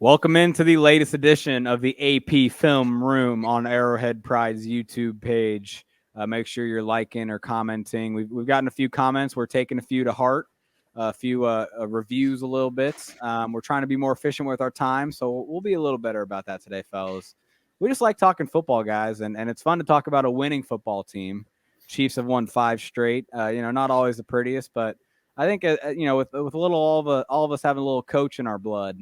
Welcome into the latest edition of the AP Film Room on Arrowhead Pride's YouTube page. Make sure you're liking or commenting. We've gotten a few comments. We're taking a few to heart, a few reviews a little bit. We're trying to be more efficient with our time, so we'll be a little better about that today, fellas. We just like talking football, guys, and it's fun to talk about a winning football team. Chiefs have won 5 straight. Not always the prettiest, but I think with a little all of us having a little coach in our blood.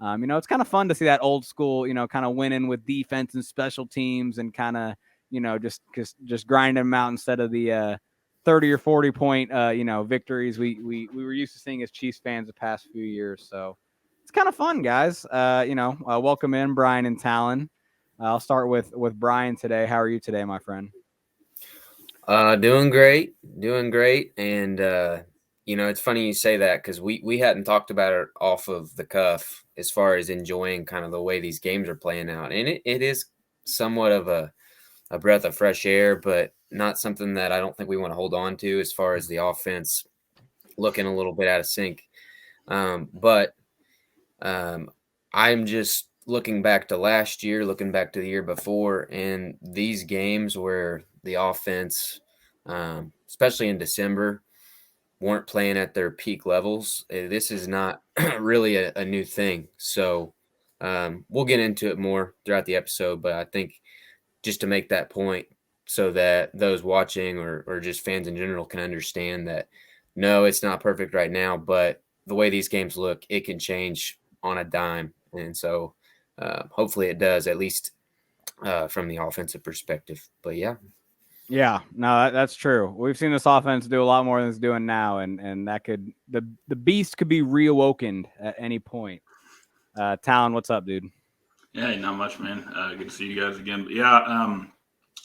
It's kind of fun to see that old school, kind of winning with defense and special teams and kind of, just grinding them out instead of the 30 or 40 point, victories we were used to seeing as Chiefs fans the past few years. So it's kind of fun, guys. Welcome in Bryan and Talon. I'll start with Bryan today. How are you today, my friend? Doing great. And, it's funny you say that because we hadn't talked about it off of the cuff as far as enjoying kind of the way these games are playing out. And it is somewhat of a breath of fresh air, but not something that I don't think we want to hold on to as far as the offense looking a little bit out of sync. But I'm just looking back to last year, looking back to the year before, and these games where the offense, especially in December, weren't playing at their peak levels. This is not really a new thing. So we'll get into it more throughout the episode, but I think just to make that point so that those watching or just fans in general can understand that, no, it's not perfect right now, but the way these games look, it can change on a dime. And so hopefully it does, at least from the offensive perspective. But yeah. Yeah, no, that's true. We've seen this offense do a lot more than it's doing now, and that could the beast could be reawakened at any point. Talon, what's up, dude? Yeah, not much, man. Good to see you guys again. But yeah,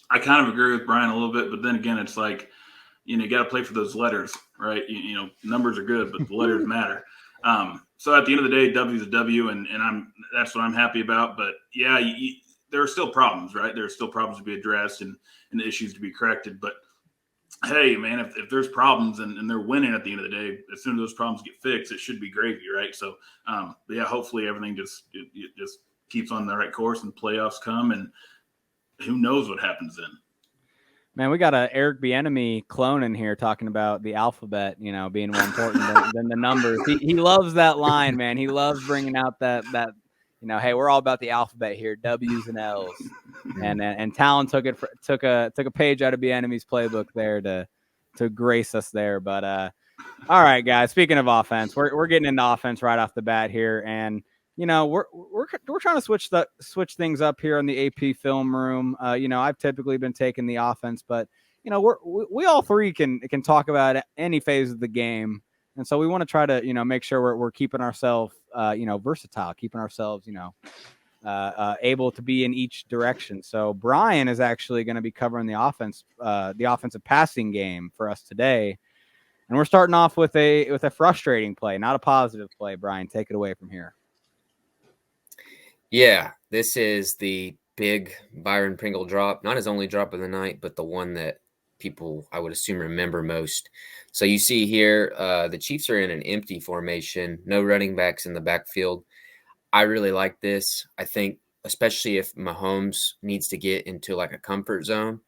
I kind of agree with Bryan a little bit, but then again, it's like, you got to play for those letters, right? Numbers are good, but the letters matter. So at the end of the day, W is a W, and that's what I'm happy about. But yeah, there are still problems, right? There are still problems to be addressed and issues to be corrected. But hey, man, if there's problems and they're winning at the end of the day, as soon as those problems get fixed, it should be gravy, right? So, but yeah, hopefully everything just keeps on the right course and playoffs come, and who knows what happens then. Man, we got a Eric Bieniemy clone in here talking about the alphabet, being more important than the numbers. He loves that line, man. He loves bringing out that hey, we're all about the alphabet here, W's and L's. And Talon took a page out of Bieniemy's playbook there to grace us there. But all right, guys. Speaking of offense, we're getting into offense right off the bat here, and we're trying to switch things up here in the AP Film Room. I've typically been taking the offense, but we all three can talk about any phase of the game, and so we want to try to make sure we're keeping ourselves versatile, keeping ourselves able to be in each direction. So Bryan is actually going to be covering the offensive passing game for us today, and we're starting off with a frustrating play, not a positive play. Bryan, take it away from here. Yeah, this is the big Byron Pringle drop, not his only drop of the night, but the one that people, I would assume, remember most. So you see here, the Chiefs are in an empty formation, no running backs in the backfield. I really like this. I think, especially if Mahomes needs to get into like a comfort zone,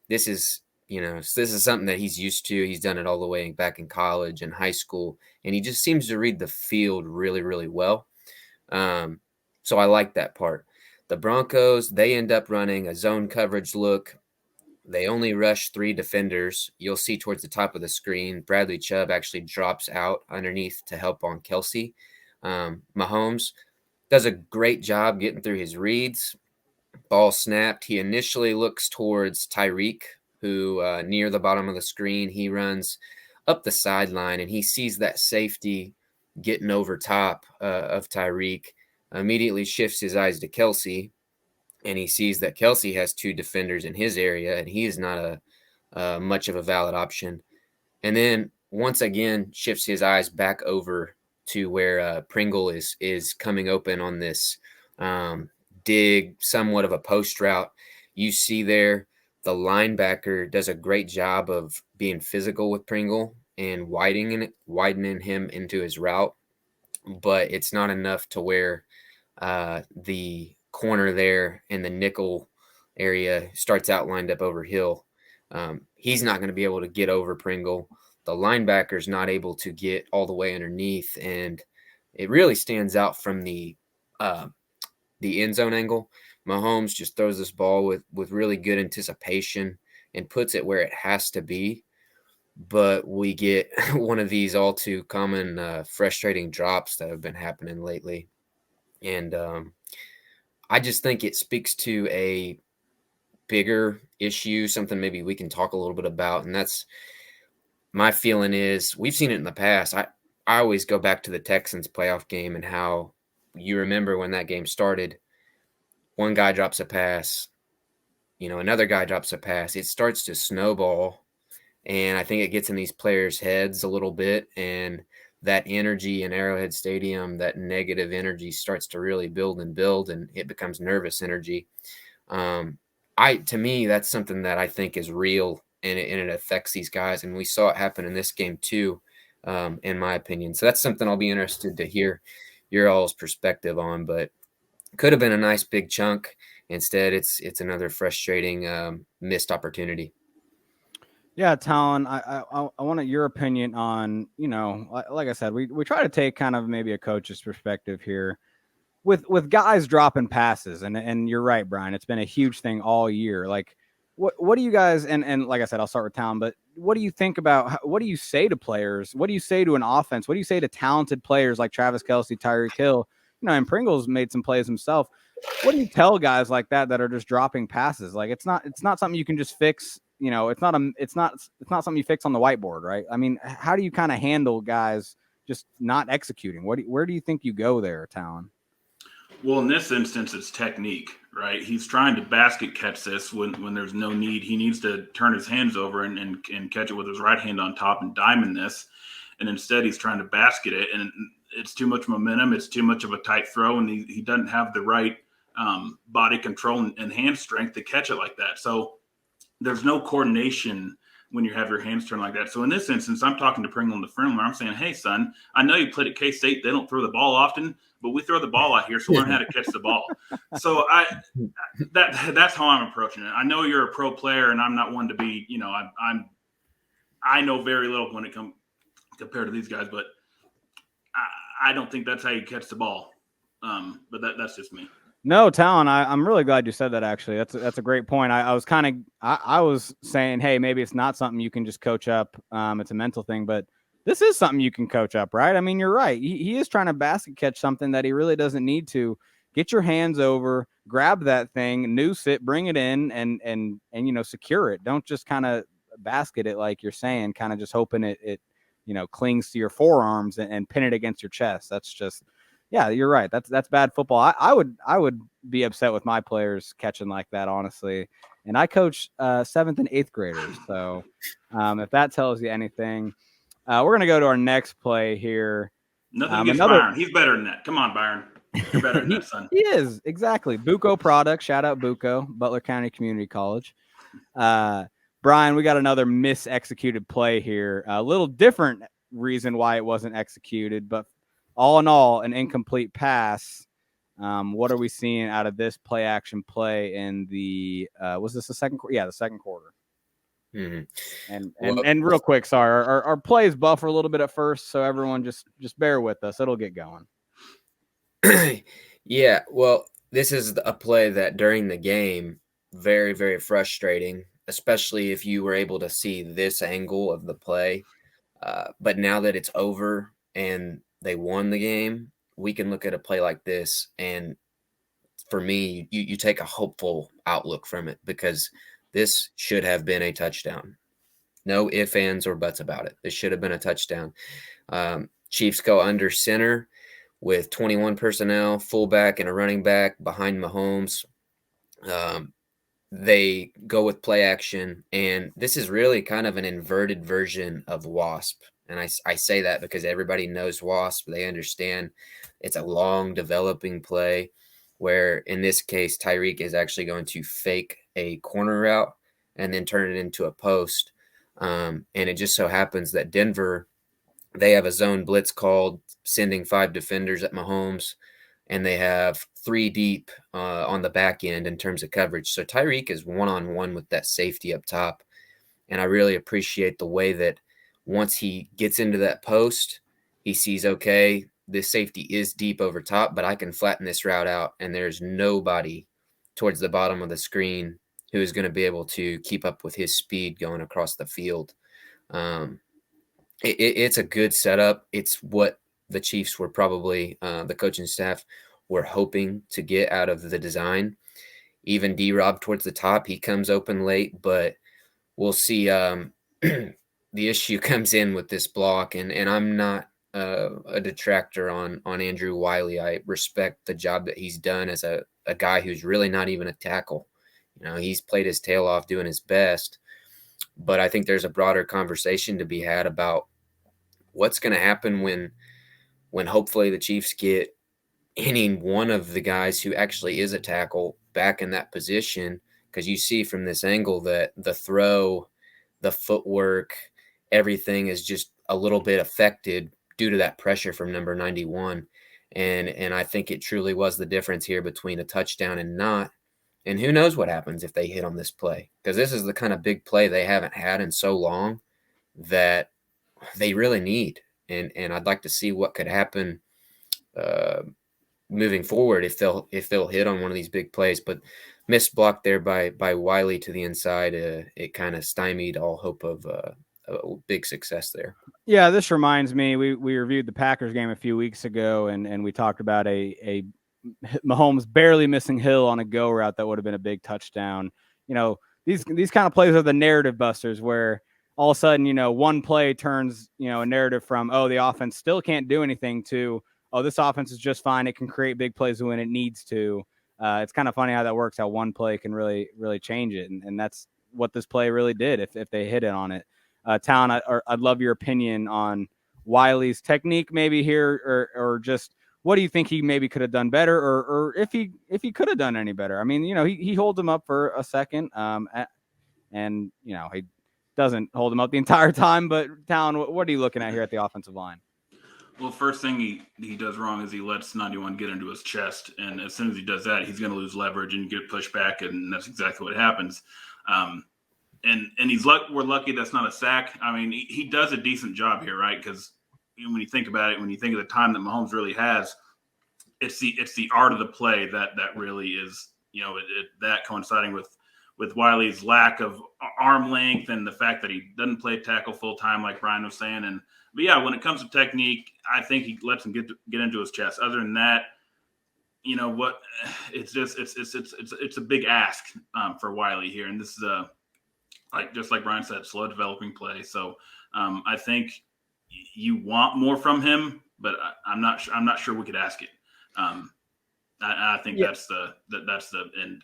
this is something that he's used to. He's done it all the way back in college and high school, and he just seems to read the field really, really well. So I like that part. The Broncos, they end up running a zone coverage look. They only rush 3 defenders. You'll see towards the top of the screen, Bradley Chubb actually drops out underneath to help on Kelsey. Mahomes does a great job getting through his reads. Ball snapped. He initially looks towards Tyreek, who near the bottom of the screen, he runs up the sideline, and he sees that safety getting over top of Tyreek. Immediately shifts his eyes to Kelsey, and he sees that Kelsey has 2 defenders in his area, and he is not a much of a valid option. And then once again shifts his eyes back over to where Pringle is coming open on this dig, somewhat of a post route. You see there the linebacker does a great job of being physical with Pringle and widening him into his route, but it's not enough to where the corner there in the nickel area starts out lined up over Hill. He's not going to be able to get over Pringle. The linebacker's not able to get all the way underneath, and it really stands out from the end zone angle. Mahomes just throws this ball with really good anticipation and puts it where it has to be. But we get one of these all too common frustrating drops that have been happening lately. And I just think it speaks to a bigger issue, something maybe we can talk a little bit about. And that's my feeling is we've seen it in the past. I always go back to the Texans playoff game and how you remember when that game started, one guy drops a pass, another guy drops a pass. It starts to snowball. And I think it gets in these players' heads a little bit. And that energy in Arrowhead Stadium, that negative energy starts to really build, and it becomes nervous energy. To me, that's something that I think is real, and it affects these guys. And we saw it happen in this game too, in my opinion. So that's something I'll be interested to hear your all's perspective on, but could have been a nice big chunk. Instead, it's another frustrating missed opportunity. Yeah, Talon, I want your opinion on, like I said, we try to take kind of maybe a coach's perspective here with guys dropping passes. And you're right, Brian, it's been a huge thing all year. Like, what do you guys, and like I said, I'll start with Talon, but what do you think about, what do you say to players? What do you say to an offense? What do you say to talented players like Travis Kelce, Tyreek Hill, and Pringle's made some plays himself. What do you tell guys like that are just dropping passes? Like, it's not something you can just fix. It's not something you fix on the whiteboard, right? I mean, how do you kind of handle guys just not executing? Where do you think you go there, Talon? Well, in this instance, it's technique, right? He's trying to basket catch this when there's no need. He needs to turn his hands over and catch it with his right hand on top and diamond this. And instead, he's trying to basket it, and it's too much momentum. It's too much of a tight throw, and he doesn't have the right body control and hand strength to catch it like that. So there's no coordination when you have your hands turned like that. So in this instance, I'm talking to Pringle and the friend where I'm saying, hey, son, I know you played at K-State. They don't throw the ball often, but we throw the ball out here, so learn how to catch the ball. So that's how I'm approaching it. I know you're a pro player, and I'm not one to be, I know very little when it comes compared to these guys, but I don't think that's how you catch the ball. But that's just me. No, Talon, I'm really glad you said that. Actually, that's a great point. I was saying, hey, maybe it's not something you can just coach up. It's a mental thing, but this is something you can coach up, right? I mean, you're right. He is trying to basket catch something that he really doesn't need to. Get your hands over, grab that thing, noose it, bring it in, and secure it. Don't just kind of basket it like you're saying, kind of just hoping it clings to your forearms and pin it against your chest. That's just. Yeah, you're right. That's bad football. I would be upset with my players catching like that, honestly. And I coach 7th and 8th graders, so if that tells you anything, we're gonna go to our next play here. Nothing against Byron. He's better than that. Come on, Byron. You're better than that, son. He is, exactly. Buco product. Shout out Buco, Butler County Community College. Brian, we got another mis-executed play here. A little different reason why it wasn't executed, but all in all, an incomplete pass. What are we seeing out of this play action play in the was this the second quarter? Yeah, the second quarter. Mm-hmm. And real quick, sorry, our plays buffer a little bit at first, so everyone just bear with us. It'll get going. Yeah, well, this is a play that during the game, very, very frustrating, especially if you were able to see this angle of the play. But now that it's over and they won the game, we can look at a play like this, and for me, you take a hopeful outlook from it, because this should have been a touchdown. No ifs, ands, or buts about it. This should have been a touchdown. Chiefs go under center with 21 personnel, fullback and a running back behind Mahomes. They go with play action, and this is really kind of an inverted version of WASP. And I say that because everybody knows WASP. They understand it's a long developing play where, in this case, Tyreek is actually going to fake a corner route and then turn it into a post. And it just so happens that Denver, they have a zone blitz called, sending 5 defenders at Mahomes. and they have 3 deep on the back end in terms of coverage. So Tyreek is one-on-one with that safety up top, and I really appreciate the way that once he gets into that post, he sees, okay, this safety is deep over top, but I can flatten this route out, and there's nobody towards the bottom of the screen who is going to be able to keep up with his speed going across the field. It's a good setup. It's what the Chiefs were probably, the coaching staff were hoping to get out of the design. Even D-Rob towards the top, he comes open late, but we'll see. The issue comes in with this block, and I'm not a detractor on Andrew Wiley. I respect the job that he's done as a guy who's really not even a tackle. He's played his tail off doing his best, but I think there's a broader conversation to be had about what's going to happen when hopefully the Chiefs get any one of the guys who actually is a tackle back in that position, because you see from this angle that the throw, the footwork, everything is just a little bit affected due to that pressure from number 91. And I think it truly was the difference here between a touchdown and not. And who knows what happens if they hit on this play, because this is the kind of big play they haven't had in so long that they really need. And I'd like to see what could happen moving forward if they'll hit on one of these big plays. But missed block there by Wiley to the inside, it kind of stymied all hope of a big success there. Yeah, this reminds me, we reviewed the Packers game a few weeks ago, and we talked about a Mahomes barely missing Hill on a go route that would have been a big touchdown. These kind of plays are the narrative busters, where all of a sudden, one play turns, a narrative from, oh, the offense still can't do anything, to, oh, this offense is just fine. It can create big plays when it needs to. It's kind of funny how that works, how one play can really, really change it. And that's what this play really did if they hit it on it. Talon, I'd love your opinion on Wiley's technique maybe here, or just what do you think he maybe could have done better, or if he could have done any better? I mean, he holds him up for a second, and he doesn't hold him up the entire time. But Talon, what are you looking at here at the offensive line? Well, first thing he does wrong is he lets 91 get into his chest, and as soon as he does that, he's going to lose leverage and get pushed back, and that's exactly what happens. And we're lucky that's not a sack. I mean, he does a decent job here, right? Because when you think about it, when you think of the time that Mahomes really has, it's the art of the play that really is, that coinciding with Wiley's lack of arm length and the fact that he doesn't play tackle full time, like Bryan was saying. But yeah, when it comes to technique, I think he lets him get into his chest. Other than that, it's a big ask for Wiley here, and this is just like Bryan said, slow developing play. So I think you want more from him, but I'm not sure we could ask it. I think that's the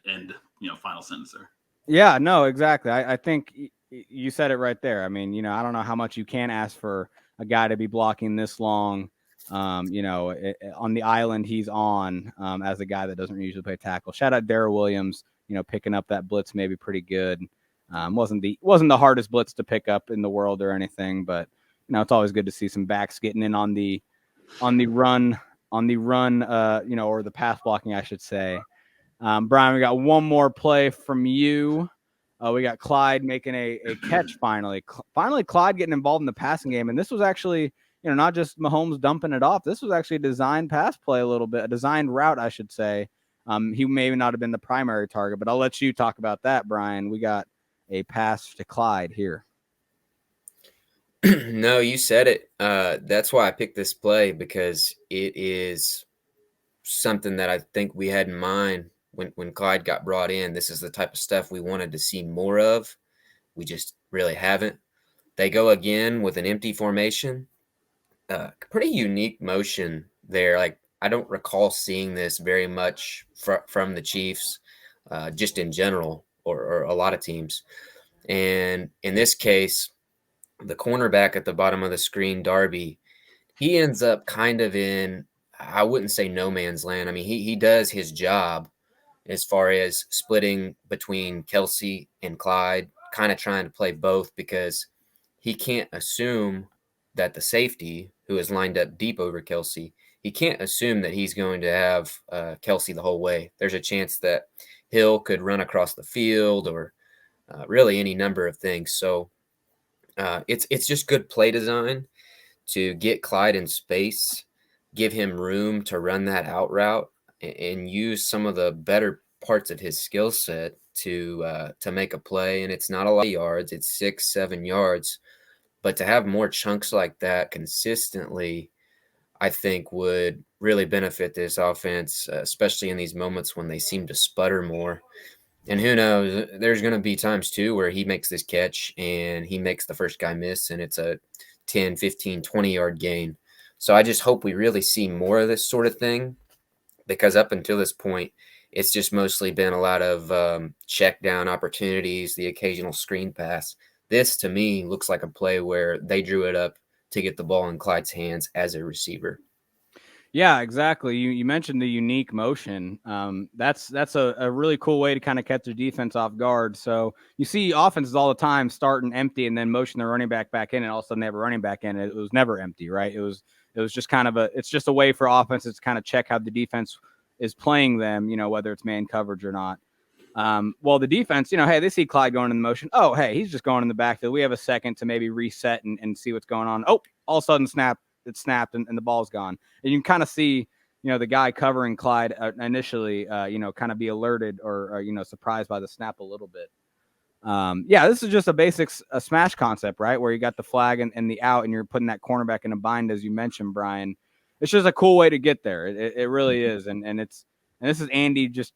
end final sentence there. Yeah, no, exactly. I think you said it right there. I mean, I don't know how much you can ask for a guy to be blocking this long, on the island he's on, as a guy that doesn't usually play tackle. Shout out Darrell Williams, picking up that blitz maybe pretty good. Wasn't the hardest blitz to pick up in the world or anything, but it's always good to see some backs getting in on the run, or the pass blocking, I should say. Bryan, we got one more play from you. We got Clyde making a catch finally. Finally, Clyde getting involved in the passing game. And this was actually, not just Mahomes dumping it off. This was actually a designed pass play a little bit, a designed route, I should say. He may not have been the primary target, but I'll let you talk about that, Bryan. We got a pass to Clyde here. No, you said it. That's why I picked this play, because it is something that I think we had in mind when Clyde got brought in. This is the type of stuff we wanted to see more of. We just really haven't. They go again with an empty formation. Pretty unique motion there. Like, I don't recall seeing this very much from the Chiefs, just in general, or a lot of teams. And in this case, the cornerback at the bottom of the screen, Darby, he ends up kind of in, I wouldn't say no man's land. I mean, he does his job as far as splitting between Kelsey and Clyde, kind of trying to play both, because he can't assume that the safety, who is lined up deep over Kelsey, he can't assume that he's going to have Kelsey the whole way. There's a chance that Hill could run across the field or really any number of things. So it's just good play design to get Clyde in space, give him room to run that out route, and use some of the better parts of his skill set to make a play. And it's not a lot of yards; it's 6-7 yards, but to have more chunks like that consistently, I think would really benefit this offense, especially in these moments when they seem to sputter more. And who knows, there's going to be times too where he makes this catch and he makes the first guy miss and it's a 10, 15, 20-yard gain. So I just hope we really see more of this sort of thing, because up until this point, it's just mostly been a lot of check down opportunities, the occasional screen pass. This, to me, looks like a play where they drew it up to get the ball in Clyde's hands as a receiver. Yeah, exactly. You mentioned the unique motion. That's a really cool way to kind of catch the defense off guard. So you see offenses all the time starting empty and then motion the running back in, and all of a sudden they have a running back in. It was never empty, right? It was just kind of it's just a way for offenses to kind of check how the defense is playing them, whether it's man coverage or not. Well, the defense, hey, they see Clyde going in the motion. Oh, hey, he's just going in the backfield. We have a second to maybe reset and see what's going on. Oh, all of a sudden it snapped and the ball's gone. And you can kind of see, the guy covering Clyde initially, kind of be alerted or surprised by the snap a little bit. This is just a smash concept, right? Where you got the flag and the out and you're putting that cornerback in a bind, as you mentioned, Brian. It's just a cool way to get there. It really is. And this is Andy just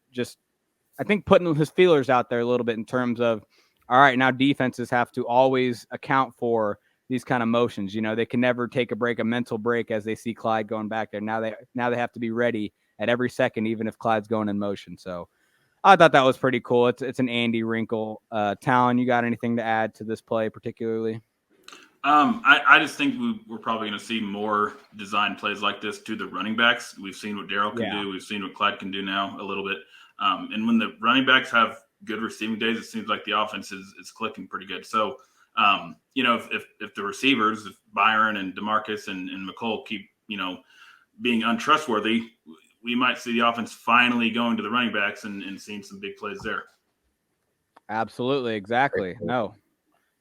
I think putting his feelers out there a little bit in terms of, all right, now defenses have to always account for these kind of motions. They can never take a mental break as they see Clyde going back there. Now they have to be ready at every second, even if Clyde's going in motion. So I thought that was pretty cool. It's an Andy wrinkle. Talon, you got anything to add to this play particularly? I just think we're probably going to see more design plays like this to the running backs. We've seen what Darryl can do. We've seen what Clyde can do now a little bit. And when the running backs have good receiving days, it seems like the offense is clicking pretty good. So, if the receivers, if Byron and DeMarcus and McCole keep, being untrustworthy, we might see the offense finally going to the running backs and seeing some big plays there. Absolutely. Exactly. No,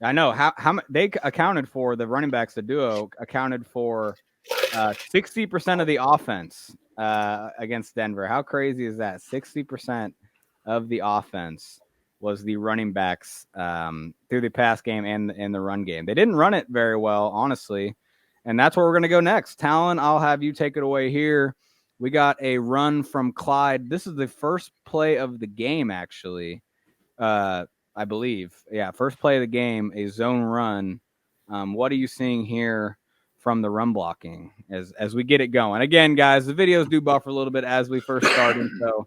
I know how they accounted for the running backs. The duo accounted for 60% of the offense against Denver. How crazy is that? 60% of the offense was the running backs through the pass game and the run game. They didn't run it very well, honestly. And that's where we're going to go next. Talon, I'll have you take it away here. We got a run from Clyde. This is the first play of the game, actually, I believe. Yeah, first play of the game, a zone run. What are you seeing here from the run blocking as we get it going? Again, guys, the videos do buffer a little bit as we first started, so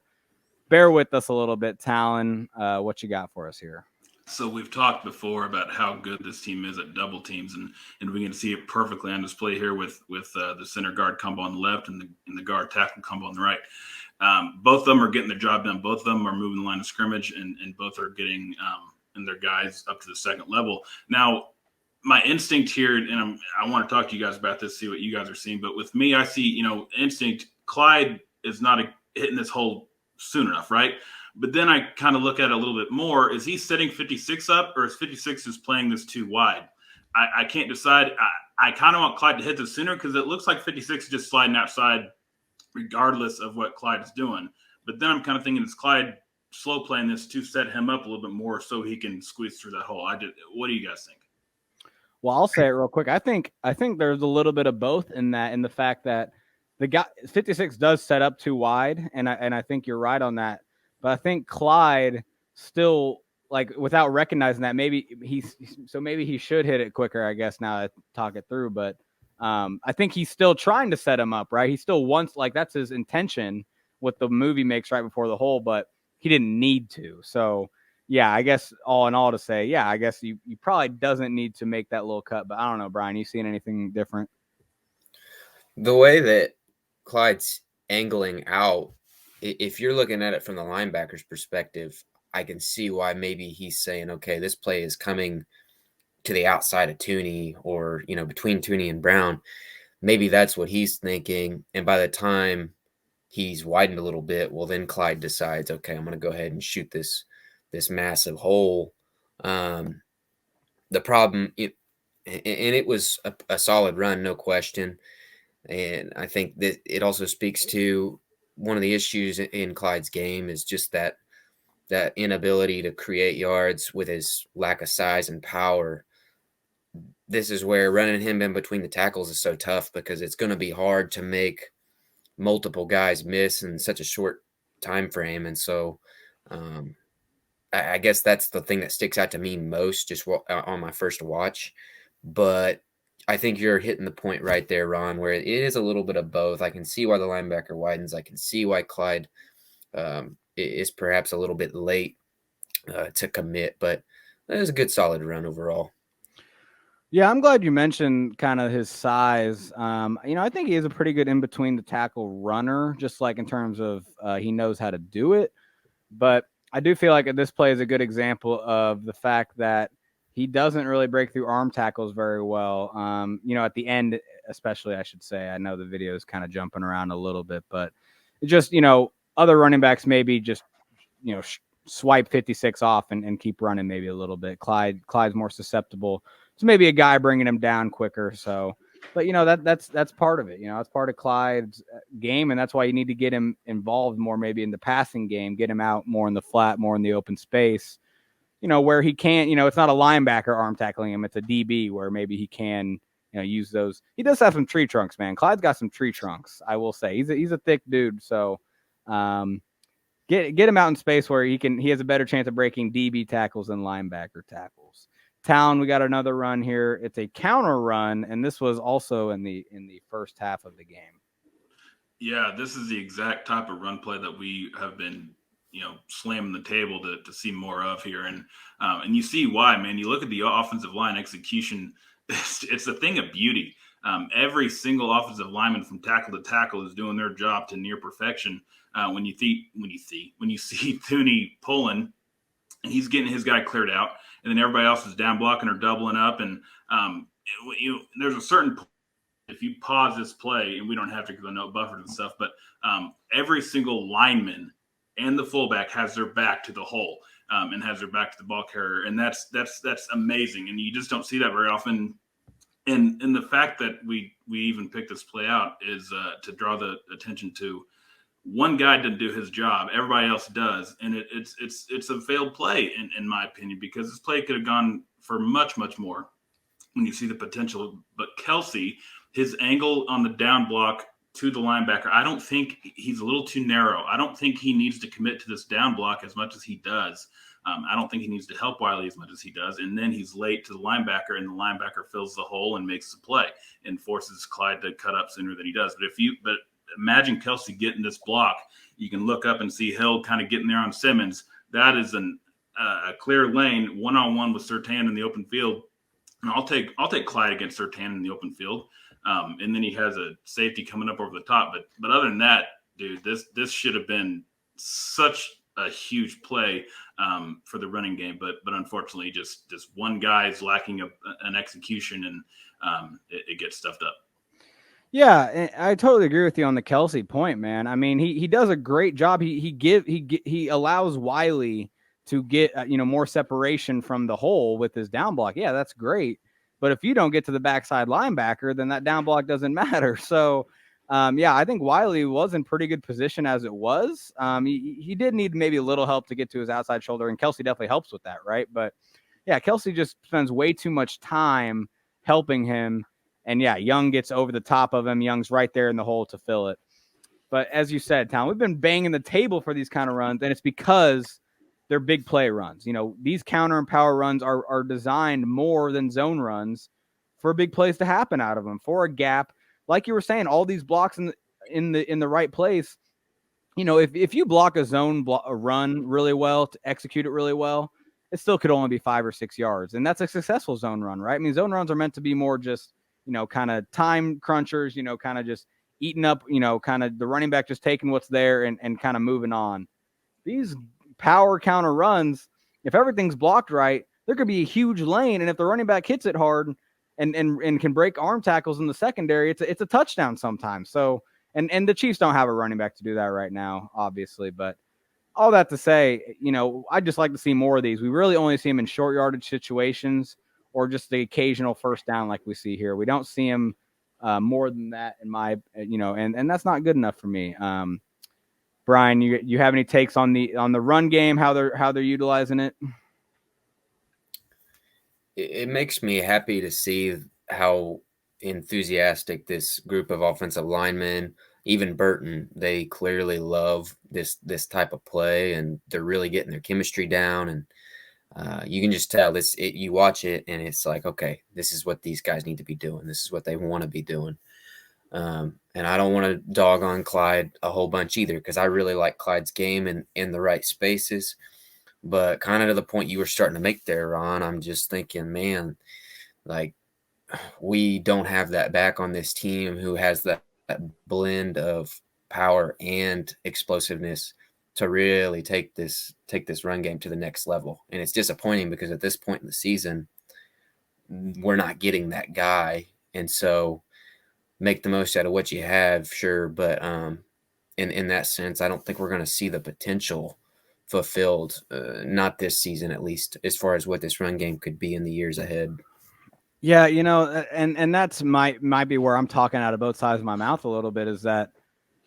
bear with us a little bit. Talon, what you got for us here? So we've talked before about how good this team is at double teams, and we can see it perfectly on display here with the center guard combo on the left and the guard tackle combo on the right. Both of them are getting their job done. Both of them are moving the line of scrimmage, and both are getting and their guys up to the second level. Now, my instinct here, and I want to talk to you guys about this, see what you guys are seeing. But with me, I see, instinct. Clyde is not hitting this hole soon enough, right? But then I kind of look at it a little bit more. Is he setting 56 up, or is 56 just playing this too wide? I can't decide. I kind of want Clyde to hit this sooner because it looks like 56 is just sliding outside regardless of what Clyde is doing. But then I'm kind of thinking, is Clyde slow playing this to set him up a little bit more so he can squeeze through that hole? What do you guys think? Well, I'll say it real quick. I think there's a little bit of both in the fact that the guy 56 does set up too wide, and I think you're right on that. But I think Clyde still, like, without recognizing that, maybe he should hit it quicker, I guess, now I talk it through. But I think he's still trying to set him up, right? He still wants, like, that's his intention with the move he makes right before the hole, but he didn't need to. So, yeah, I guess all in all to say, yeah, I guess you probably doesn't need to make that little cut. But I don't know, Brian, you seeing anything different? The way that Clyde's angling out, if you're looking at it from the linebacker's perspective, I can see why maybe he's saying, okay, this play is coming to the outside of Tooney or, between Tooney and Brown. maybe that's what he's thinking. And by the time he's widened a little bit, well, then Clyde decides, okay, I'm going to go ahead and shoot this massive hole. The problem, and it was a solid run, no question. And I think that it also speaks to one of the issues in Clyde's game is just that inability to create yards with his lack of size and power. This is where running him in between the tackles is so tough, because it's going to be hard to make multiple guys miss in such a short time frame. And so I guess that's the thing that sticks out to me most, just on my first watch. But I think you're hitting the point right there, Ron, where it is a little bit of both. I can see why the linebacker widens. I can see why Clyde is perhaps a little bit late to commit, but it was a good, solid run overall. Yeah, I'm glad you mentioned kind of his size. I think he is a pretty good in between the tackle runner, just like in terms of he knows how to do it. But I do feel like this play is a good example of the fact that he doesn't really break through arm tackles very well. At the end, especially, I should say. I know the video is kind of jumping around a little bit, but it just, other running backs maybe just, swipe 56 off and keep running maybe a little bit. Clyde's more susceptible. So maybe a guy bringing him down quicker. So, but that's part of it. That's part of Clyde's game, and that's why you need to get him involved more, maybe in the passing game, get him out more in the flat, more in the open space. Where he can't. It's not a linebacker arm tackling him; it's a DB where maybe he can, use those. He does have some tree trunks, man. Clyde's got some tree trunks. I will say he's a thick dude. So, get him out in space where he has a better chance of breaking DB tackles than linebacker tackles. Talon, we got another run here. It's a counter run, and this was also in the first half of the game. Yeah, this is the exact type of run play that we have been, slamming the table to see more of here. And you see why, man. You look at the offensive line execution, it's a thing of beauty. Every single offensive lineman from tackle to tackle is doing their job to near perfection. When you see Thuney pulling, and he's getting his guy cleared out, and then everybody else is down blocking or doubling up. And there's a certain point, if you pause this play, and we don't have to because I know buffers and stuff, but every single lineman and the fullback has their back to the hole and has their back to the ball carrier, and that's amazing. And you just don't see that very often. And the fact that we even picked this play out is to draw the attention to one guy didn't do his job, everybody else does, and it's a failed play in my opinion, because this play could have gone for much, much more when you see the potential. But Kelsey, his angle on the down block to the linebacker, I don't think he's a little too narrow. I don't think he needs to commit to this down block as much as he does. I don't think he needs to help Wiley as much as he does. And then he's late to the linebacker, and the linebacker fills the hole and makes the play and forces Clyde to cut up sooner than he does. But imagine Kelsey getting this block. You can look up and see Hill kind of getting there on Simmons. That is a clear lane, one-on-one with Surtain in the open field. And I'll take Clyde against Surtain in the open field. And then he has a safety coming up over the top. But other than that, dude, this should have been such a huge play for the running game. But unfortunately, just one guy is lacking an execution, and it gets stuffed up. Yeah, I totally agree with you on the Kelsey point, man. I mean, he does a great job. He allows Wiley to get more separation from the hole with his down block. Yeah, that's great. But if you don't get to the backside linebacker, then that down block doesn't matter. So, I think Wiley was in pretty good position as it was. He did need maybe a little help to get to his outside shoulder, and Kelsey definitely helps with that, right? But yeah, Kelsey just spends way too much time helping him. And yeah, Young gets over the top of him. Young's right there in the hole to fill it. But as you said, Talon, we've been banging the table for these kind of runs, and it's because they're big play runs. These counter and power runs are designed more than zone runs for big plays to happen out of them, for a gap. Like you were saying, all these blocks in the right place. If you block a zone a run really well, to execute it really well, it still could only be 5 or 6 yards, and that's a successful zone run, right? I mean, zone runs are meant to be more just kind of time crunchers, kind of just eating up, kind of the running back just taking what's there and kind of moving on. These power counter runs, if everything's blocked right, there could be a huge lane. And if the running back hits it hard and can break arm tackles in the secondary, it's a touchdown sometimes. So, and the Chiefs don't have a running back to do that right now, obviously. But all that to say, I'd just like to see more of these. We really only see them in short yardage situations or just the occasional first down like we see here. We don't see them more than that in my, and that's not good enough for me. Brian, you have any takes on the run game, how they're utilizing it? It makes me happy to see how enthusiastic this group of offensive linemen, even Burton, they clearly love this type of play, and they're really getting their chemistry down. And you can just tell you watch it and it's like, okay, this is what these guys need to be doing. This is what they want to be doing. And I don't want to dog on Clyde a whole bunch either, because I really like Clyde's game and in the right spaces. But kind of to the point you were starting to make there, Ron, I'm just thinking, man, like we don't have that back on this team who has that blend of power and explosiveness to really take this run game to the next level. And it's disappointing because at this point in the season, we're not getting that guy. And so make the most out of what you have, sure. But in that sense, I don't think we're going to see the potential fulfilled, not this season at least, as far as what this run game could be in the years ahead. Yeah, and that's might be where I'm talking out of both sides of my mouth a little bit, is that,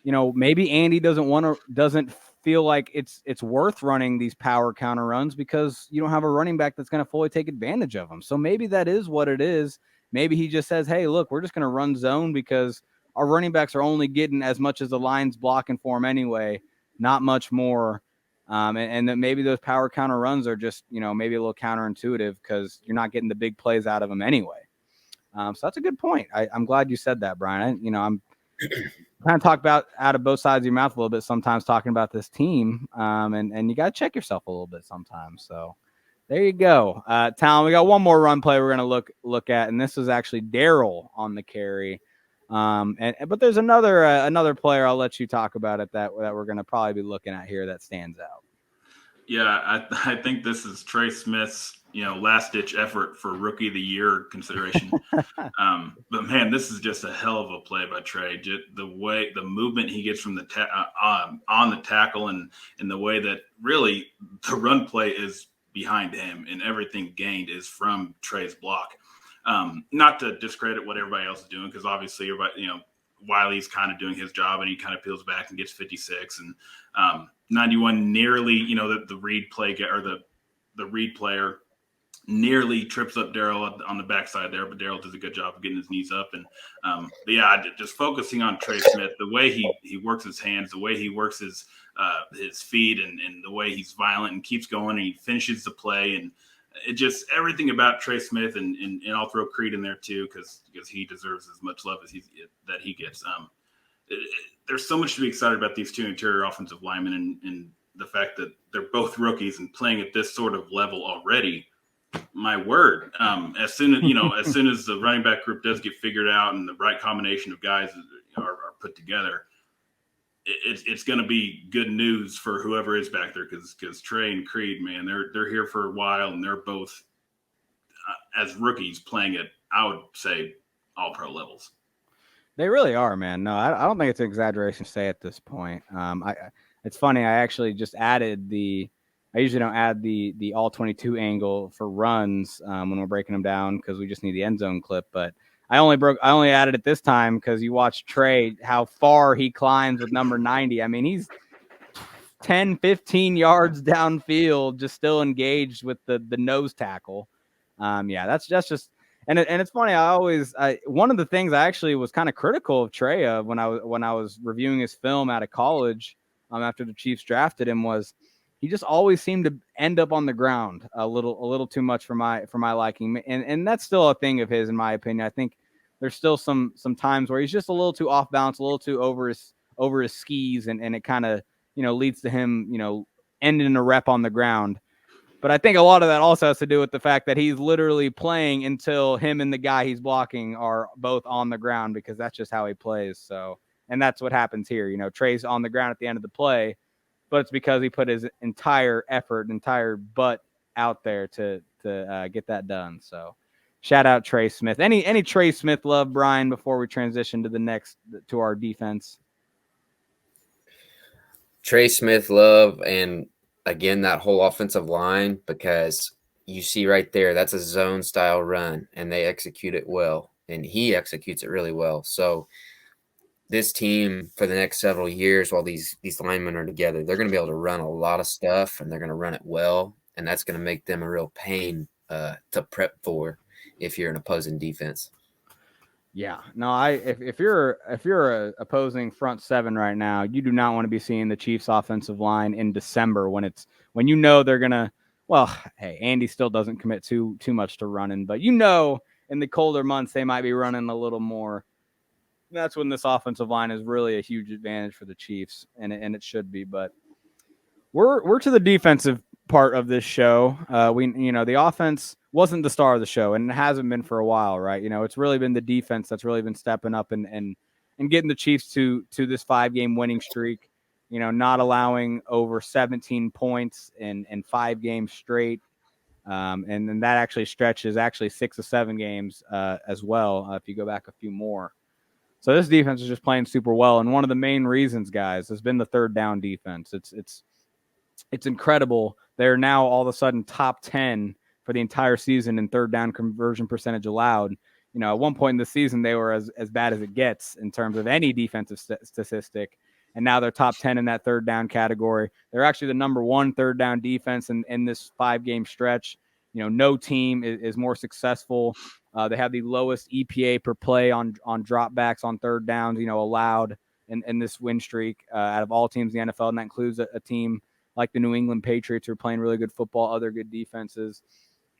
maybe Andy doesn't feel like it's worth running these power counter runs because you don't have a running back that's going to fully take advantage of them. So maybe that is what it is. Maybe he just says, hey, look, we're just going to run zone because our running backs are only getting as much as the line's blocking for them anyway, not much more. And that maybe those power counter runs are just, maybe a little counterintuitive because you're not getting the big plays out of them anyway. So that's a good point. I'm glad you said that, Brian. I'm kind of talk about out of both sides of your mouth a little bit sometimes talking about this team. And you got to check yourself a little bit sometimes. So there you go. Talon, we got one more run play we're going to look at, and this is actually Daryl on the carry. But there's another player I'll let you talk about it that we're going to probably be looking at here that stands out. Yeah, I think this is Trey Smith's last ditch effort for Rookie of the Year consideration. But man, this is just a hell of a play by Trey. Just the movement he gets from the on the tackle, and the way that really the run play is behind him, and everything gained is from Trey's block. Not to discredit what everybody else is doing, because obviously everybody, Wiley's kind of doing his job and he kind of peels back and gets 56, and 91 nearly, the read play or the read player nearly trips up Daryl on the backside there, but Daryl does a good job of getting his knees up. And but yeah, just focusing on Trey Smith, the way he works his hands, the way he works his feet, and the way he's violent and keeps going and he finishes the play, and it just everything about Trey Smith, and I'll throw Creed in there too because he deserves as much love as he gets. There's so much to be excited about these two interior offensive linemen, and the fact that they're both rookies and playing at this sort of level already. My word! As soon as the running back group does get figured out and the right combination of guys are put together, it's going to be good news for whoever is back there, because Trey and Creed, man, they're here for a while, and they're both as rookies playing at, I would say, all pro levels. They really are, man. No, I don't think it's an exaggeration to say at this point. It's funny. I actually just added I usually don't add the all 22 angle for runs when we're breaking them down because we just need the end zone clip. But I only added it this time because you watch Trey, how far he climbs with number 90. I mean, he's 10, 15 yards downfield, just still engaged with the nose tackle. Yeah, that's just. And it's funny. One of the things I actually was kind of critical of Trey of when I was reviewing his film out of college after the Chiefs drafted him was he just always seemed to end up on the ground a little too much for my liking, and that's still a thing of his in my opinion. I think there's still some times where he's just a little too off balance, a little too over his skis, and it kind of leads to him ending a rep on the ground. But I think a lot of that also has to do with the fact that he's literally playing until him and the guy he's blocking are both on the ground, because that's just how he plays. So, and that's what happens here. Trey's on the ground at the end of the play, but it's because he put his entire effort, entire butt out there to get that done. So Shout out Trey Smith. Any Trey Smith love, Brian, before we transition to our defense? Trey Smith love, and again, that whole offensive line, because you see right there, that's a zone style run, and they execute it well, and he executes it really well. So this team for the next several years, while these linemen are together, they're going to be able to run a lot of stuff, and they're going to run it well, and that's going to make them a real pain to prep for if you're an opposing defense. Yeah, no, if you're a opposing front seven right now, you do not want to be seeing the Chiefs offensive line in December when you know they're gonna. Well, hey, Andy still doesn't commit too much to running, but in the colder months they might be running a little more. That's when this offensive line is really a huge advantage for the Chiefs, and it should be. But we're to the defensive part of this show. The offense wasn't the star of the show, and it hasn't been for a while, right? It's really been the defense that's really been stepping up and getting the Chiefs to this 5-game winning streak. Not allowing over 17 points in 5 games straight, and then that actually stretches 6 of 7 games as well if you go back a few more. So this defense is just playing super well, and one of the main reasons, guys, has been the third down defense. It's incredible. They're now all of a sudden top 10 for the entire season in third down conversion percentage allowed. At one point in the season, they were as bad as it gets in terms of any defensive statistic. And now they're top 10 in that third down category. They're actually the number 1 third down defense in this 5-game stretch. No team is more successful. They have the lowest EPA per play on dropbacks on third downs, allowed in this win streak out of all teams in the NFL. And that includes a team like the New England Patriots, who are playing really good football, other good defenses.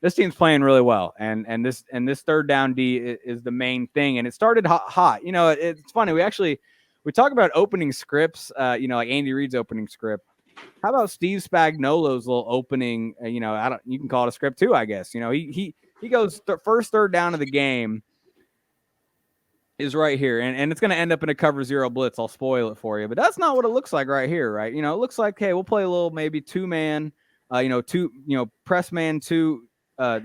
This team's playing really well, and this third down D is the main thing. And it started hot. It's funny. We talk about opening scripts, like Andy Reid's opening script. How about Steve Spagnuolo's little opening? You can call it a script too, I guess. He goes first third down of the game is right here, and it's going to end up in a cover 0 blitz. I'll spoil it for you, but that's not what it looks like right here, right? It looks like, hey, we'll play a little maybe 2-man, press man 2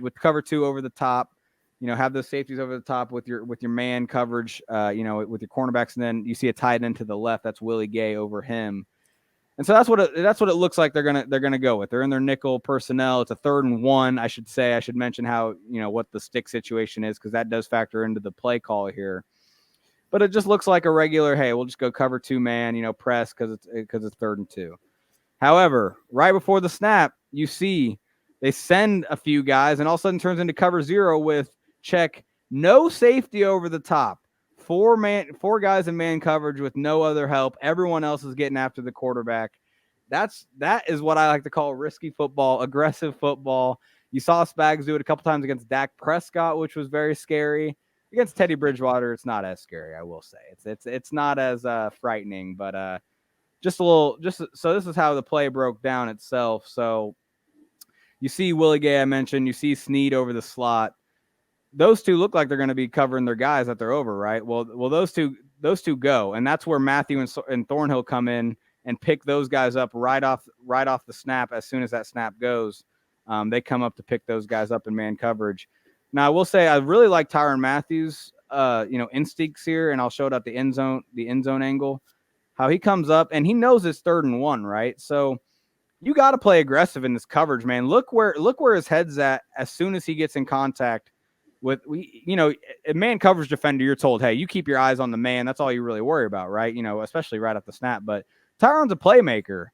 with cover 2 over the top. Have those safeties over the top with your man coverage, with your cornerbacks, and then you see a tight end to the left. That's Willie Gay over him. And so that's what it looks like they're gonna go with. They're in their nickel personnel. It's a 3rd and 1. I should mention how what the stick situation is, because that does factor into the play call here. But it just looks like a regular, hey, we'll just go cover 2-man, press because it's 3rd and 2. However, right before the snap, you see they send a few guys, and all of a sudden turns into cover 0 with check, no safety over the top. 4 guys in man coverage with no other help. Everyone else is getting after the quarterback. That is what I like to call risky football, aggressive football. You saw Spags do it a couple times against Dak Prescott, which was very scary. Against Teddy Bridgewater, it's not as scary, I will say. It's not as frightening, but so this is how the play broke down itself. So you see Willie Gay, I mentioned. You see Snead over the slot. Those two look like they're going to be covering their guys that they're over, right? Well, those two go, and that's where Matthew and Thornhill come in and pick those guys up right off the snap. As soon as that snap goes, they come up to pick those guys up in man coverage. Now, I will say I really like Tyrann Mathieu's instincts here, and I'll show it at the end zone angle. How he comes up and he knows it's 3rd and 1, right? So you got to play aggressive in this coverage, man. Look where his head's at as soon as he gets in contact with a man coverage defender. You're told, hey, you keep your eyes on the man. That's all you really worry about, right? Especially right at the snap. But Tyrann's a playmaker,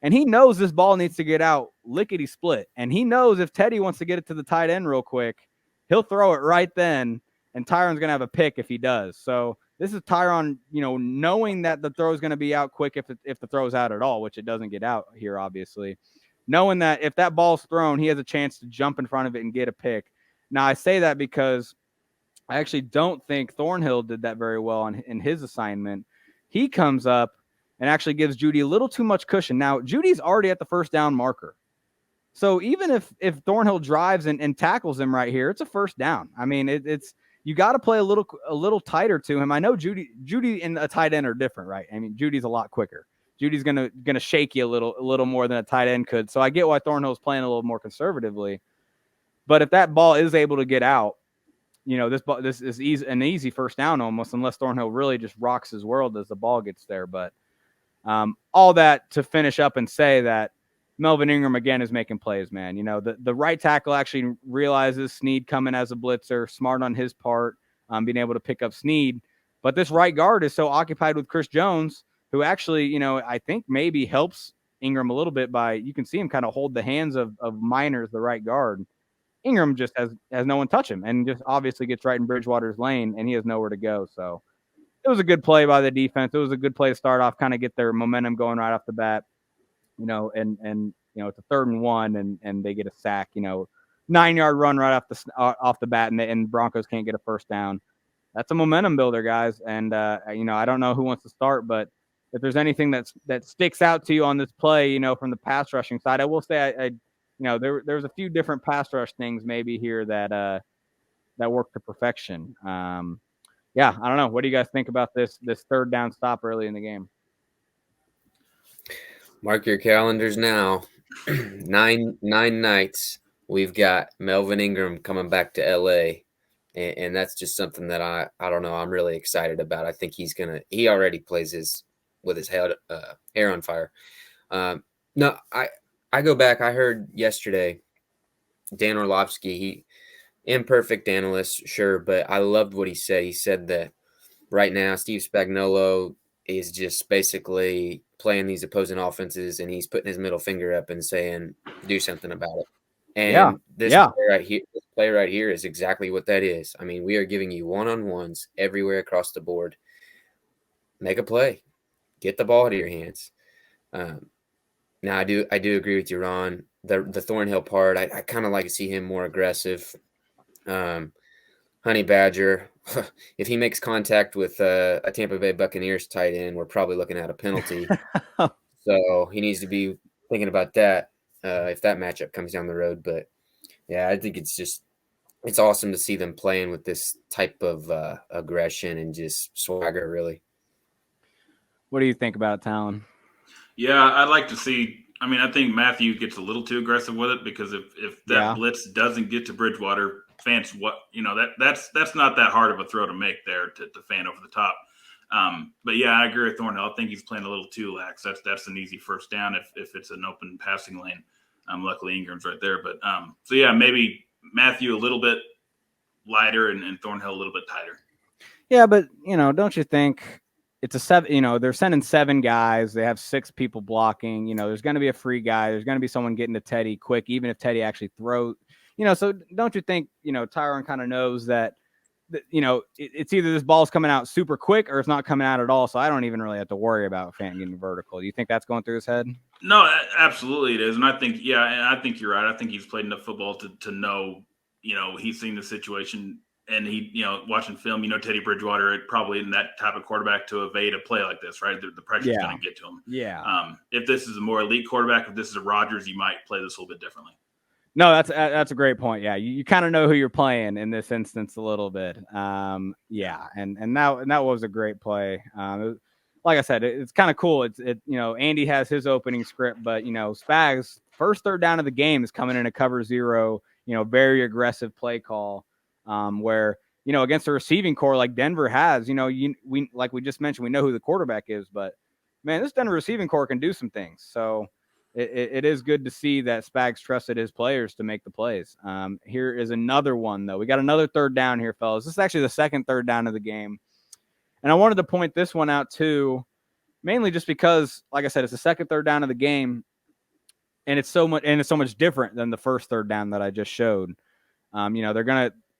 and he knows this ball needs to get out lickety split, and he knows if Teddy wants to get it to the tight end real quick, he'll throw it right then, and Tyrann's going to have a pick if he does. So this is Tyrann, knowing that the throw is going to be out quick if the throw's out at all, which it doesn't get out here, obviously. Knowing that if that ball's thrown, he has a chance to jump in front of it and get a pick. Now, I say that because I actually don't think Thornhill did that very well in his assignment. He comes up and actually gives Judy a little too much cushion. Now, Judy's already at the 1st down marker. So even if Thornhill drives and tackles him right here, it's a 1st down. I mean, it's you got to play a little tighter to him. I know Judy and a tight end are different, right? I mean, Judy's a lot quicker. Judy's gonna shake you a little more than a tight end could. So I get why Thornhill's playing a little more conservatively. But if that ball is able to get out, this is an easy first down almost, unless Thornhill really just rocks his world as the ball gets there. But all that to finish up and say that Melvin Ingram again is making plays, man. The right tackle actually realizes Snead coming as a blitzer, smart on his part, being able to pick up Snead. But this right guard is so occupied with Chris Jones, who actually, I think maybe helps Ingram a little bit by, you can see him kind of hold the hands of Miners, the right guard. Ingram just has no one touch him and just obviously gets right in Bridgewater's lane, and he has nowhere to go. So it was a good play by the defense. It was a good play to start off, kind of get their momentum going right off the bat, and it's a 3rd and 1, and they get a sack, 9-yard run right off the bat, and Broncos can't get a first down. That's a momentum builder, guys. And, I don't know who wants to start, but if there's anything that sticks out to you on this play, from the pass rushing side, I will say there's a few different pass rush things maybe here that work to perfection. Yeah, I don't know. What do you guys think about this 3rd down stop early in the game? Mark your calendars now. 9 nights. We've got Melvin Ingram coming back to LA. And that's just something that I don't know. I'm really excited about. I think he already plays with his hair on fire. No, I go back. I heard yesterday, Dan Orlovsky, he imperfect analyst, sure, but I loved what he said. He said that right now Steve Spagnuolo is just basically playing these opposing offenses, and he's putting his middle finger up and saying, do something about it. And this play right here is exactly what that is. I mean, we are giving you one-on-ones everywhere across the board. Make a play. Get the ball out of your hands. Now, I do agree with you, Ron. The Thornhill part, I kind of like to see him more aggressive. Honey Badger, if he makes contact with a Tampa Bay Buccaneers tight end, we're probably looking at a penalty. So he needs to be thinking about that if that matchup comes down the road. But, yeah, I think it's awesome to see them playing with this type of aggression and just swagger, really. What do you think about it, Talon? Yeah, I'd like to see. I mean, I think Matthew gets a little too aggressive with it, because if that blitz doesn't get to Bridgewater, Fant's that's not that hard of a throw to make there to Fant over the top. But yeah, I agree with Thornhill. I think he's playing a little too lax. That's an easy first down if it's an open passing lane. Luckily Ingram's right there, but so yeah, maybe Matthew a little bit lighter and Thornhill a little bit tighter. Yeah, but don't you think? It's a 7, they're sending 7 guys. They have 6 people blocking. There's going to be a free guy. There's going to be someone getting to Teddy quick, even if Teddy actually throws. So don't you think, Tyron kind of knows that, it's either this ball's coming out super quick or it's not coming out at all. So I don't even really have to worry about Fant getting vertical. Do you think that's going through his head? No, absolutely it is. And I think, and I think you're right. I think he's played enough football to know, he's seen the situation. And he, watching film, Teddy Bridgewater probably isn't that type of quarterback to evade a play like this, right? The pressure's going to get to him. Yeah. If this is a more elite quarterback, if this is a Rodgers, you might play this a little bit differently. No, that's a great point. Yeah, you kind of know who you're playing in this instance a little bit. Yeah, and that was a great play. Like I said, it's kind of cool. Andy has his opening script, but Spags' first 3rd down of the game is coming in a cover 0. Very aggressive play call. Where, against a receiving core like Denver has, we like we just mentioned, we know who the quarterback is, but man, this Denver receiving core can do some things. So it is good to see that Spags trusted his players to make the plays. Here is another one, though. We got another 3rd down here, fellas. This is actually the second 3rd down of the game. And I wanted to point this one out too, mainly just because, like I said, it's the second 3rd down of the game. And it's so much different than the first 3rd down that I just showed.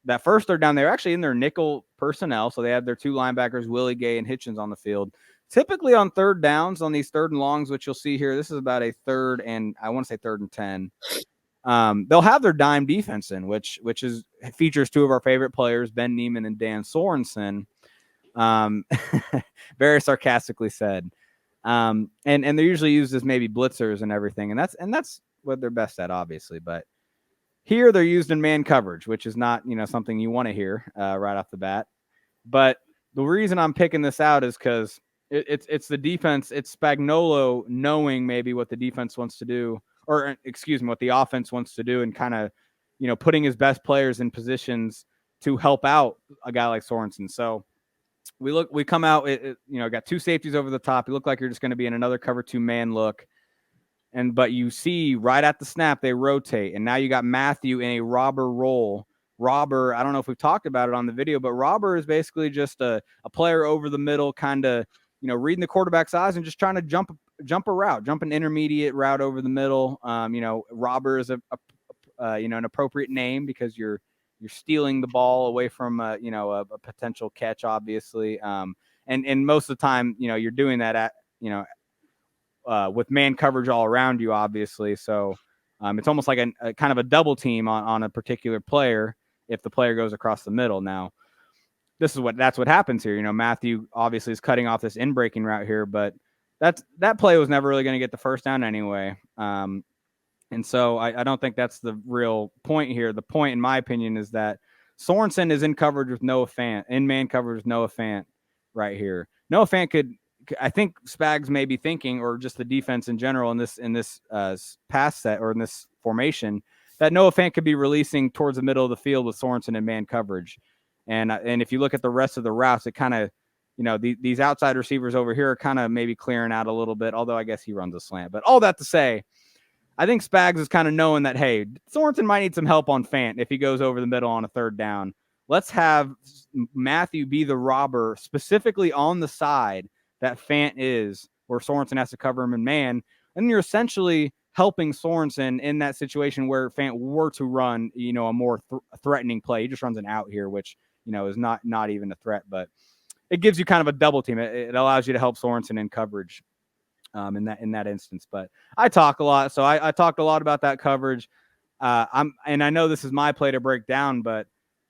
That first 3rd down, they're actually in their nickel personnel. So they have their 2 linebackers, Willie Gay and Hitchens, on the field. Typically on 3rd downs, on these 3rd and longs, which you'll see here, this is about a 3rd and 10. They'll have their dime defense in, which features 2 of our favorite players, Ben Neiman and Dan Sorensen. Very sarcastically said. And they're usually used as maybe blitzers and everything. And that's what they're best at, obviously. But here they're used in man coverage, which is not, something you want to hear right off the bat. But the reason I'm picking this out is because it's the defense. It's Spagnuolo knowing maybe what the defense wants to do, or excuse me, what the offense wants to do, and kind of, putting his best players in positions to help out a guy like Sorensen. So we come out, got two safeties over the top. You look like you're just going to be in another cover 2 man look. But you see right at the snap, they rotate. And now you got Matthew in a robber role. Robber, I don't know if we've talked about it on the video, but robber is basically just a player over the middle, kind of, reading the quarterback's eyes and just trying to jump a route, jump an intermediate route over the middle. Robber is an appropriate name because you're stealing the ball away from a potential catch, obviously. And most of the time, you're doing that at, with man coverage all around you, obviously. So it's almost like a kind of a double team on a particular player if the player goes across the middle. Now, that's what happens here. Matthew obviously is cutting off this in-breaking route here, but that play was never really going to get the first down anyway. And so I don't think that's the real point here. The point, in my opinion, is that Sorensen is in coverage with Noah Fant, in man coverage with Noah Fant right here. Noah Fant I think Spags may be thinking, or just the defense in general in this pass set or in this formation, that Noah Fant could be releasing towards the middle of the field with Sorensen in man coverage. And if you look at the rest of the routes, it kind of, these outside receivers over here are kind of maybe clearing out a little bit, although I guess he runs a slant. But all that to say, I think Spags is kind of knowing that, hey, Sorensen might need some help on Fant if he goes over the middle on a third down. Let's have Matthew be the robber specifically on the side that Fant is, where Sorensen has to cover him in man. And you're essentially helping Sorensen in that situation where Fant were to run, a more threatening play. He just runs an out here, which, is not even a threat, but it gives you kind of a double team. It allows you to help Sorensen in coverage in that instance. But I talk a lot. So I talked a lot about that coverage. And I know this is my play to break down, but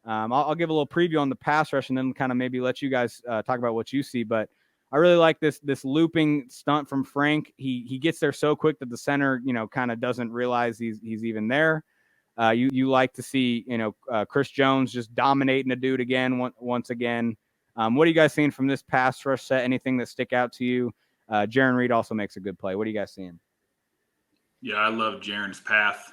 I'll give a little preview on the pass rush and then kind of maybe let you guys talk about what you see. But I really like this looping stunt from Frank. He gets there so quick that the center, kind of doesn't realize he's even there. You like to see, Chris Jones just dominating a dude again, once again. What are you guys seeing from this pass rush set? Anything that stick out to you? Jaron Reed also makes a good play. What are you guys seeing? Yeah, I love Jaron's path.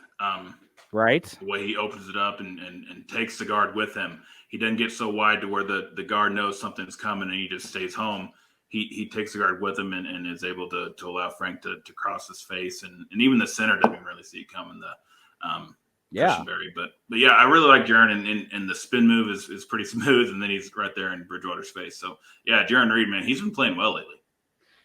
Right. The way he opens it up and takes the guard with him. He doesn't get so wide to where the guard knows something's coming and he just stays home. He takes the guard with him and is able to allow Frank to cross his face. And even the center didn't really see it coming, Cushenberry. But yeah, I really like Jaron, and the spin move is pretty smooth, and then he's right there in Bridgewater's face. So, yeah, Jaron Reed, man, he's been playing well lately.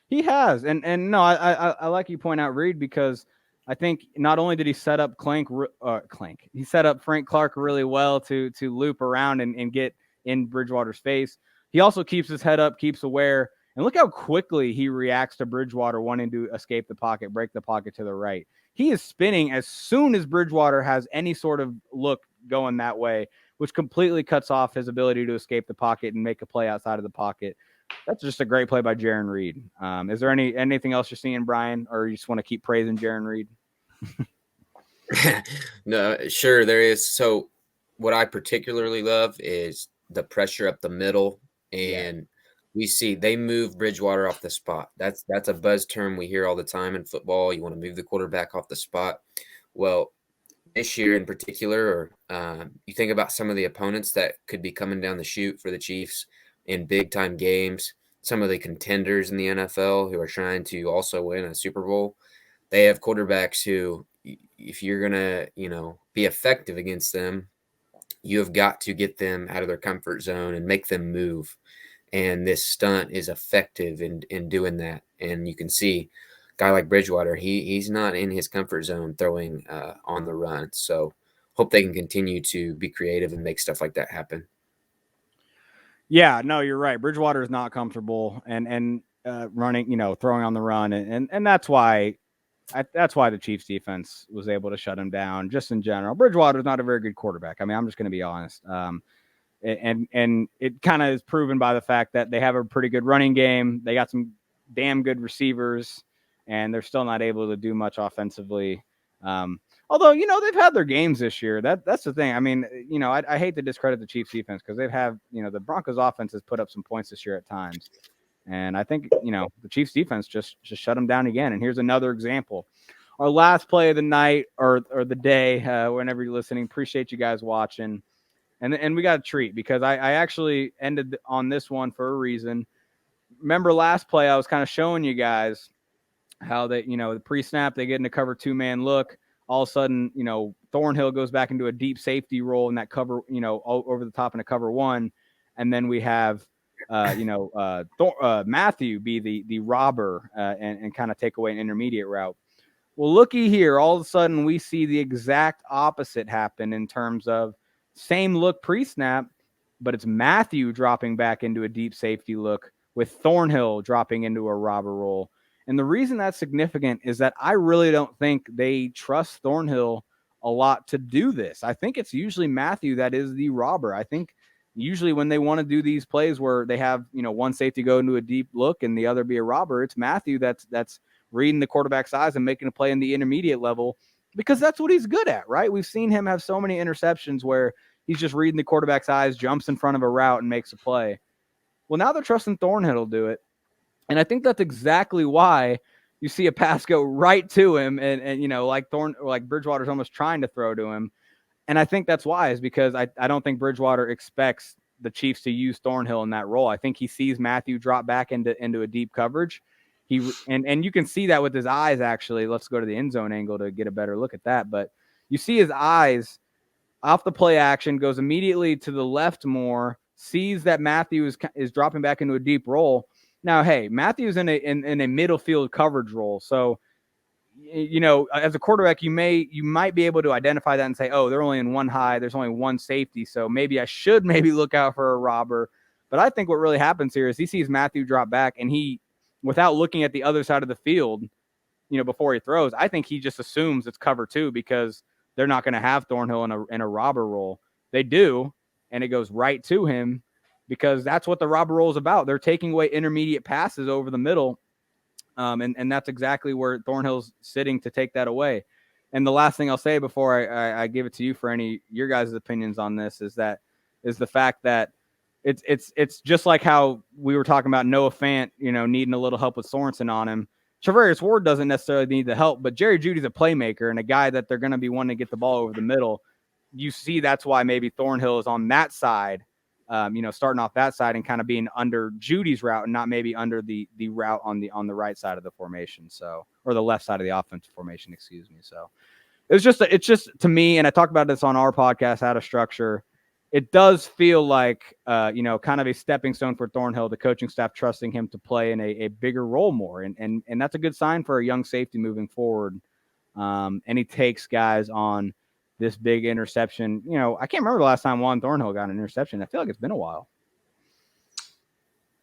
He has. And no, I like you point out Reed because I think not only did he set up he set up Frank Clark really well to loop around and get in Bridgewater's face. He also keeps his head up, keeps aware. And look how quickly he reacts to Bridgewater wanting to escape the pocket, break the pocket to the right. He is spinning as soon as Bridgewater has any sort of look going that way, which completely cuts off his ability to escape the pocket and make a play outside of the pocket. That's just a great play by Jaron Reed. Is there anything else you're seeing, Brian, or you just want to keep praising Jaron Reed? No, sure there is. So what I particularly love is the pressure up the middle, and we see they move Bridgewater off the spot. That's a buzz term we hear all the time in football. You want to move the quarterback off the spot. Well, this year in particular, you think about some of the opponents that could be coming down the chute for the Chiefs in big-time games, some of the contenders in the NFL who are trying to also win a Super Bowl. They have quarterbacks who, if you're going to, be effective against them, you have got to get them out of their comfort zone and make them move. And this stunt is effective in doing that. And you can see a guy like Bridgewater, he's not in his comfort zone throwing on the run. So hope they can continue to be creative and make stuff like that happen. Yeah, no, you're right. Bridgewater is not comfortable and running, throwing on the run. And that's why the Chiefs defense was able to shut him down just in general. Bridgewater is not a very good quarterback. I mean, I'm just going to be honest. And it kind of is proven by the fact that they have a pretty good running game. They got some damn good receivers, and they're still not able to do much offensively. Although, they've had their games this year. That's the thing. I mean, I hate to discredit the Chiefs defense because they've had, the Broncos offense has put up some points this year at times. And I think, the Chiefs defense just shut them down again. And here's another example. Our last play of the night or the day, whenever you're listening, appreciate you guys watching. And we got a treat because I actually ended on this one for a reason. Remember last play, I was kind of showing you guys how they, the pre-snap, they get into cover 2-man look. All of a sudden, Thornhill goes back into a deep safety role in that cover, over the top in a cover 1. And then we have, Matthew be the robber and kind of take away an intermediate route. Well, looky here. All of a sudden, we see the exact opposite happen in terms of same look pre-snap, but it's Matthew dropping back into a deep safety look with Thornhill dropping into a robber role. And the reason that's significant is that I really don't think they trust Thornhill a lot to do this. I think it's usually Matthew that is the robber. I think usually when they want to do these plays where they have, one safety go into a deep look and the other be a robber, it's Matthew that's reading the quarterback's eyes and making a play in the intermediate level because that's what he's good at, right? We've seen him have so many interceptions where he's just reading the quarterback's eyes, jumps in front of a route and makes a play. Well, now they're trusting Thornhill to do it. And I think that's exactly why you see a pass go right to him and like Bridgewater's almost trying to throw to him. And I think that's why is because I don't think Bridgewater expects the Chiefs to use Thornhill in that role. I think he sees Matthew drop back into a deep coverage. And you can see that with his eyes, actually. Let's go to the end zone angle to get a better look at that. But you see his eyes off the play action, goes immediately to the left more, sees that Matthew is dropping back into a deep role. Now, hey, Matthew's in a middle field coverage role. So, as a quarterback, you might be able to identify that and say, oh, they're only in one high. There's only one safety. So maybe I should look out for a robber. But I think what really happens here is he sees Matthew drop back and he, without looking at the other side of the field, before he throws, I think he just assumes it's cover 2 because they're not going to have Thornhill in a robber role. They do, and it goes right to him because that's what the robber role is about. They're taking away intermediate passes over the middle, and that's exactly where Thornhill's sitting to take that away. And the last thing I'll say before I give it to you for your guys' opinions on this is the fact that it's just like how we were talking about Noah Fant, needing a little help with Sorensen on him. Travarius Ward doesn't necessarily need the help, but Jerry Jeudy's a playmaker and a guy that they're going to be wanting to get the ball over the middle. You see, that's why maybe Thornhill is on that side, starting off that side and kind of being under Judy's route and not maybe under the route on the right side of the formation. So, or the left side of the offensive formation, excuse me. So it's just to me, and I talked about this on our podcast, Out of Structure. It does feel like, kind of a stepping stone for Thornhill, the coaching staff trusting him to play in a bigger role more. And that's a good sign for a young safety moving forward. And he takes guys on this big interception. I can't remember the last time Juan Thornhill got an interception. I feel like it's been a while.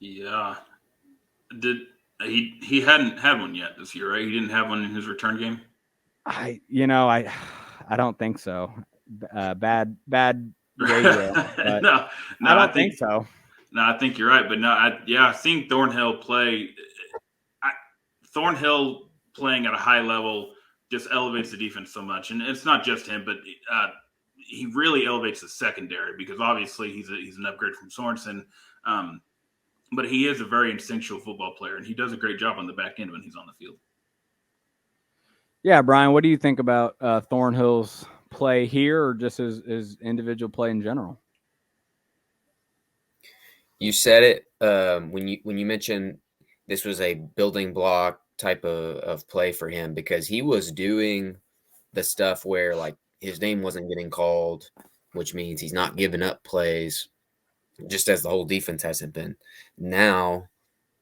Yeah. He hadn't had one yet this year, right? He didn't have one in his return game? I don't think so. Bad radio, no, I don't think so. No, I think you're right. But no, seeing Thornhill play, Thornhill playing at a high level just elevates the defense so much. And it's not just him, but he really elevates the secondary because obviously he's an upgrade from Sorensen. But he is a very instinctual football player, and he does a great job on the back end when he's on the field. Yeah, Brian, what do you think about Thornhill's play here or just his individual play in general? You said it when you mentioned this was a building block type of play for him because he was doing the stuff where like his name wasn't getting called, which means he's not giving up plays, just as the whole defense hasn't been. Now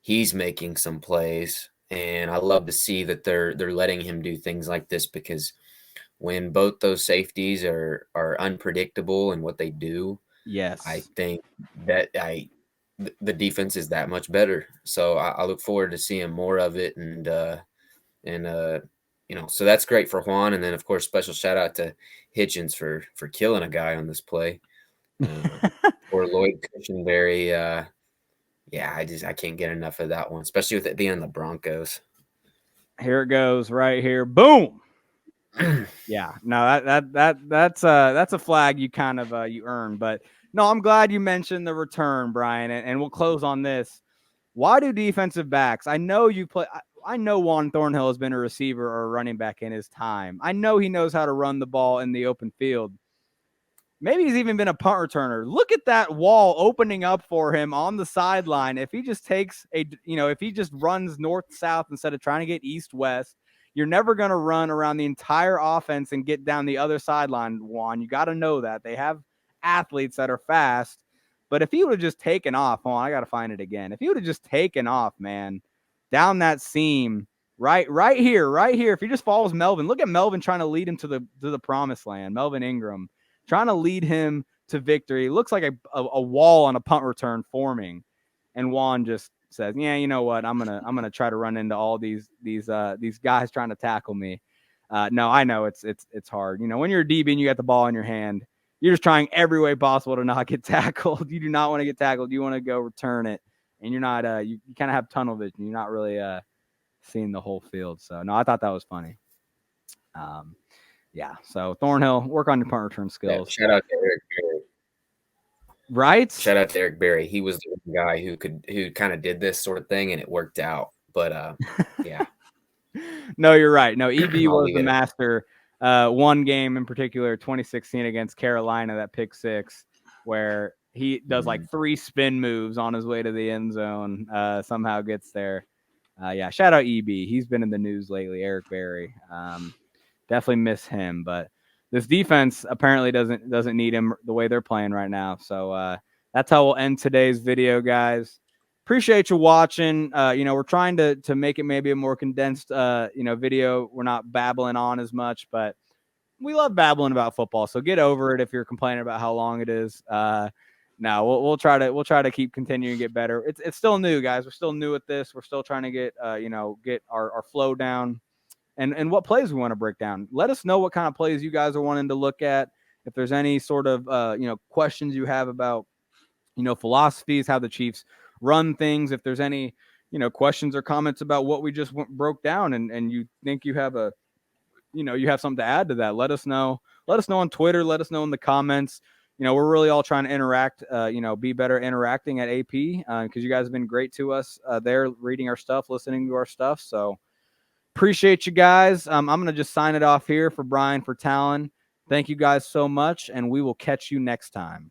he's making some plays, and I love to see that they're letting him do things like this because when both those safeties are unpredictable in what they do, yes, I think that the defense is that much better. So I look forward to seeing more of it, and so that's great for Juan. And then of course, special shout out to Hitchens for killing a guy on this play, or Lloyd Cushenberry. I can't get enough of that one, especially with it being the Broncos. Here it goes, right here, boom. Yeah, no, that's a flag you kind of you earn, but no, I'm glad you mentioned the return, Brian, and we'll close on this. Why do defensive backs? I know Juan Thornhill has been a receiver or a running back in his time. I know he knows how to run the ball in the open field. Maybe he's even been a punt returner. Look at that wall opening up for him on the sideline. If he just takes if he just runs north-south instead of trying to get east-west, you're never going to run around the entire offense and get down the other sideline, Juan. You got to know that. They have athletes that are fast. But if he would have just taken off, I got to find it again. If he would have just taken off, man, down that seam, right here. If he just follows Melvin, look at Melvin trying to lead him to the promised land. Melvin Ingram trying to lead him to victory. It looks like a wall on a punt return forming, and Juan just says, "Yeah, you know what? I'm gonna try to run into all these guys trying to tackle me." No, I know it's hard. When you're a DB and you got the ball in your hand, you're just trying every way possible to not get tackled. You do not want to get tackled. You want to go return it, and you're not. You kind of have tunnel vision. You're not really seeing the whole field. So no, I thought that was funny. Yeah, so Thornhill, work on your punt return skills. Yeah, shout out to Eric Berry. Right? Shout out to Eric Berry. He was the guy who kind of did this sort of thing, and it worked out. But yeah. No, you're right. No, EB was the master. One game in particular, 2016 against Carolina, that pick six, where he does like 3 spin moves on his way to the end zone. Somehow gets there. Yeah, shout out EB. He's been in the news lately. Eric Berry. Definitely miss him, but this defense apparently doesn't need him the way they're playing right now. So that's how we'll end today's video, guys. Appreciate you watching. We're trying to make it maybe a more condensed video. We're not babbling on as much, but we love babbling about football. So get over it if you're complaining about how long it is. No, we'll try to keep continuing to get better. It's still new, guys. We're still new at this. We're still trying to get our flow down. And what plays we want to break down. Let us know what kind of plays you guys are wanting to look at. If there's any sort of, questions you have about, philosophies, how the Chiefs run things. If there's any, questions or comments about what we just broke down and you think you have you have something to add to that, let us know. Let us know on Twitter. Let us know in the comments. We're really all trying to interact, be better interacting at AP because you guys have been great to us there, reading our stuff, listening to our stuff. So, appreciate you guys. I'm going to just sign it off here for Bryan, for Talon. Thank you guys so much, and we will catch you next time.